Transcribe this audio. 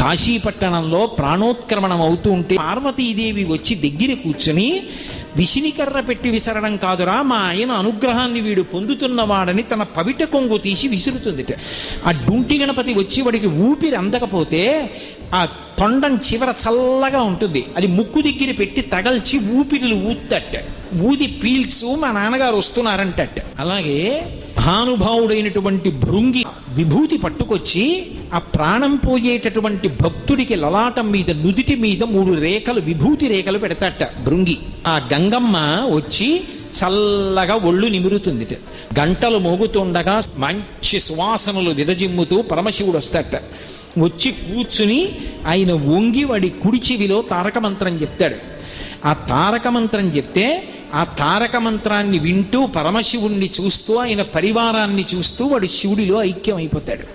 కాశీపట్టణంలో ప్రాణోత్క్రమణం అవుతూ ఉంటే పార్వతీదేవి వచ్చి దగ్గర కూర్చుని విసినికర్ర పెట్టి విసరడం కాదురా, మా ఆయన అనుగ్రహాన్ని వీడు పొందుతున్నవాడని తన పవిట కొంగు తీసి విసురుతుందిట. ఆ డుంటి గణపతి వచ్చి వాడికి ఊపిరి అందకపోతే ఆ తొండం చివర చల్లగా ఉంటుంది, అది ముక్కు దగ్గర పెట్టి తగల్చి ఊపిరిలు ఊత్తట్ట, ఊది పీల్చు మా నాన్నగారు వస్తున్నారంటట్ట. అలాగే మహానుభావుడైనటువంటి భృంగి విభూతి పట్టుకొచ్చి ఆ ప్రాణం పోయేటటువంటి భక్తుడికి లలాటం మీద నుదిటి మీద 3 రేఖలు విభూతి రేఖలు పెడతాట భృంగి. ఆ గంగమ్మ వచ్చి చల్లగా ఒళ్ళు నిమురుతుంది. గంటలు మోగుతుండగా మంచి సువాసనలు విదజిమ్ముతూ పరమశివుడు వస్తాట. వచ్చి కూర్చుని ఆయన వంగి వాడి కుడి చెవిలో తారక మంత్రం చెప్తాడు. ఆ తారక మంత్రం చెప్తే ఆ తారక మంత్రాన్ని వింటూ పరమశివుణ్ణి చూస్తూ ఆయన పరివారాన్ని చూస్తూ వాడు శివుడిలో ఐక్యం అయిపోతాడు.